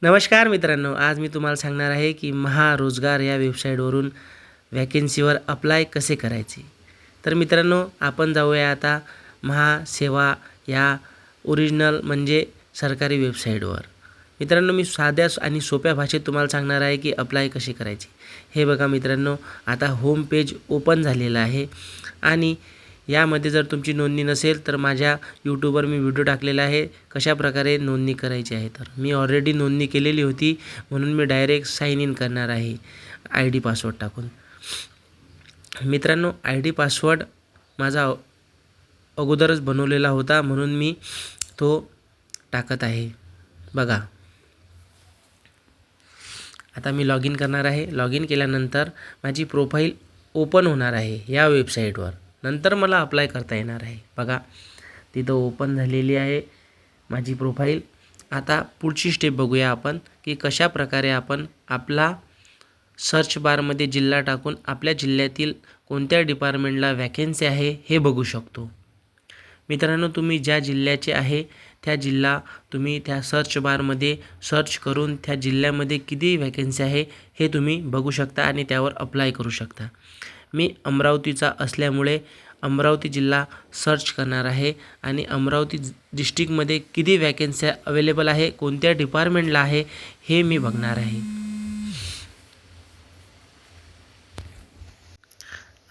नमस्कार मित्रांनो, आज मी तुम्हाला सांगणार आहे की महारोजगार या वेबसाईटवरून वॅकेन्सीवर अप्लाय कसे करायचे. तर मित्रांनो, आपण जाऊया आता महासेवा या ओरिजिनल म्हणजे सरकारी वेबसाईटवर. मित्रांनो, मी साध्या आणि सोप्या भाषेत तुम्हाला सांगणार आहे की अप्लाय कशी करायची. हे बघा मित्रांनो, आता होम पेज ओपन झालेलं आहे आणि यामध्ये जर तुमची नोंदणी नसेल तर माझ्या यूट्यूबवर मी व्हिडिओ टाकलेला आहे कशाप्रकारे नोंदणी करायची आहे. तर मी ऑलरेडी नोंदणी केलेली होती म्हणून मी डायरेक्ट साइन इन करणार आहे आय डी पासवर्ड टाकून. मित्रांनो, आय डी पासवर्ड माझा अगोदरच बनवलेला होता म्हणून मी तो टाकत आहे. बघा, आता मी लॉग इन करणार आहे. लॉग इन केल्यानंतर माझी प्रोफाईल ओपन होणार आहे या वेबसाईटवर. नंतर मला अप्लाय करता येणार आहे. बघा, तिथं ओपन झालेली आहे माझी प्रोफाईल. आता पुढची स्टेप बघूया आपण की कशा प्रकारे आपण आपला सर्च बारमध्ये जिल्हा टाकून आपल्या जिल्ह्यातील कोणत्या डिपार्टमेंटला वॅकेन्सी आहे हे बघू शकतो. मित्रांनो, तुम्ही ज्या जिल्ह्याचे आहे त्या जिल्हा तुम्ही त्या सर्च बारमध्ये सर्च करून त्या जिल्ह्यामध्ये किती वॅकेन्सी आहे हे तुम्ही बघू शकता आणि त्यावर अप्लाय करू शकता. मी अमरावतीचा असल्यामुळे अमरावती जिल्हा सर्च करणार आहे आणि अमरावती डिस्ट्रिक्टमध्ये किती वॅकेन्सी अवेलेबल आहे, कोणत्या डिपार्टमेंटला आहे हे मी बघणार आहे.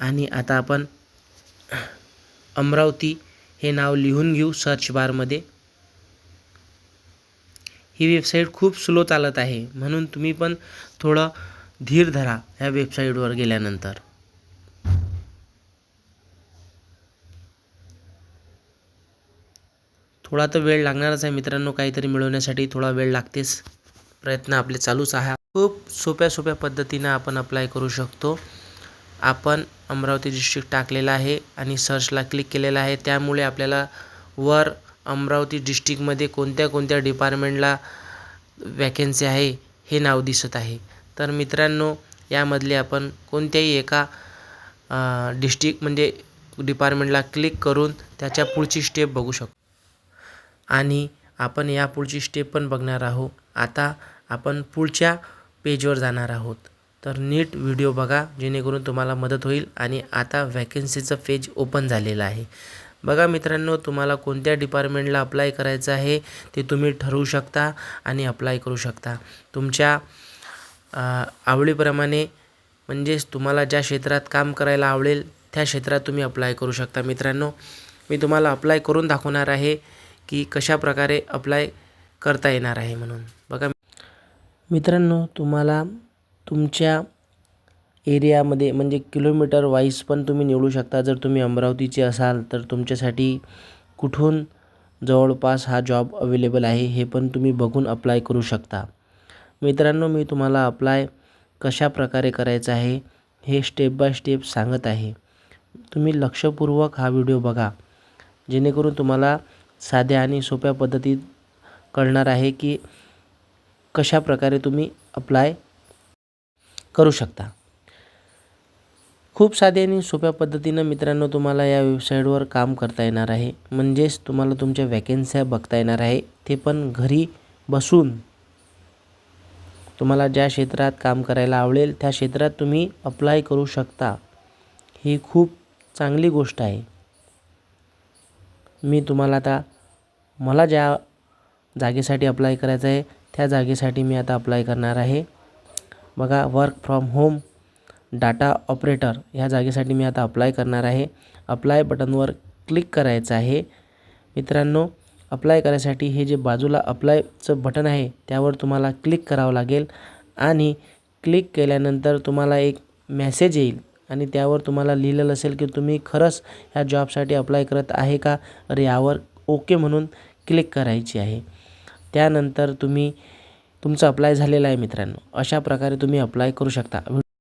आणि आता आपण अमरावती हे नाव लिहून घेऊ सर्च बारमध्ये. ही वेबसाईट खूप स्लो चालत आहे म्हणून तुम्ही पण थोडं धीर धरा ह्या वेबसाईटवर गेल्यानंतर. थोडा तर वेळ लागणारच आहे मित्रांनो, काहीतरी मिळवण्यासाठी थोडा वेळ लागतेच. प्रयत्न आपले चालूच आहे. खूप सोप्या पद्धतीनं आपण अप्लाय करू शकतो. आपण अमरावती डिस्ट्रिक्ट टाकलेला आहे आणि सर्चला क्लिक केलेलं आहे, त्यामुळे आपल्याला वर अमरावती डिस्ट्रिक्टमध्ये कोणत्या डिपार्टमेंटला वॅकेन्सी आहे हे नाव दिसत आहे. तर मित्रांनो, यामधले आपण कोणत्याही एका डिस्ट्रिक्ट म्हणजे डिपार्टमेंटला क्लिक करून त्याच्या पुढची स्टेप बघू शकतो आणि आपण या पुढची स्टेप पण बघणार आहोत. आता आपण पुढच्या पेजवर जाणार आहोत. तर नीट व्हिडिओ बघा जेणेकरून तुम्हाला मदत होईल. आणि आता वॅकेन्सीचं पेज ओपन झालेलं आहे. बघा मित्रांनो, तुम्हाला कोणत्या डिपार्टमेंटला अप्लाय करायचं आहे ते तुम्ही ठरवू शकता आणि अप्लाय करू शकता तुमच्या आवडीप्रमाणे. म्हणजेच तुम्हाला ज्या क्षेत्रात काम करायला आवडेल त्या क्षेत्रात तुम्ही अप्लाय करू शकता. मित्रांनो, मी तुम्हाला अप्लाय करून दाखवणार आहे की कशा प्रकारे अप्लाय करता येणार आहे म्हणून. बघा मित्रांनो, तुम्हाला तुमच्या एरियामध्ये म्हणजे किलोमीटर वाईज पण तुम्ही निवडू शकता. जर तुम्ही अमरावतीचे असाल तर तुमच्यासाठी कुठून जवळपास हा जॉब अवेलेबल आहे हे पण तुम्ही बघून अप्लाय करू शकता. मित्रांनो, मी तुम्हाला अप्लाय कशा प्रकारे करायचं आहे हे स्टेप बाय स्टेप सांगत आहे. तुम्ही लक्षपूर्वक हा व्हिडिओ बघा जेणेकरून तुम्हाला साध्या आणि सोप्या पद्धतीत कळणार आहे की कशा प्रकारे तुम्ही अप्लाय करू शकता. खूप साध्या आणि सोप्या पद्धतीनं मित्रांनो तुम्हाला या वेबसाईटवर काम करता येणार आहे. म्हणजेच तुम्हाला तुमच्या वॅकेन्स्या बघता येणार आहे, ते पण घरी बसून. तुम्हाला ज्या क्षेत्रात काम करायला आवडेल त्या क्षेत्रात तुम्ही अप्लाय करू शकता. ही खूप चांगली गोष्ट आहे. मी तुम्हाला आता मला ज्या जागेसाठी अप्लाय करायचं आहे त्या जागेसाठी मी आता अप्लाय करणार आहे. बघा, work from home data operator ह्या जागेसाठी मी आता अप्लाय करणार आहे. अप्लाय बटनवर क्लिक करायचं आहे. मित्रांनो, अप्लाय करायसाठी हे जे बाजूला अप्लायचं बटन आहे त्यावर तुम्हाला क्लिक करावं लागेल आणि क्लिक केल्यानंतर तुम्हाला एक मेसेज येईल आणि त्यावर तुम्हाला लिहिलेलं असेल की तुम्ही खरंच ह्या जॉबसाठी अप्लाय करत आहे का. तर यावर ओके म्हणून क्लिक करायची आहे. त्यानंतर तुमचं अप्लाय झालेलं आहे मित्रांनो. अशा प्रकारे तुम्ही अप्लाय करू शकता.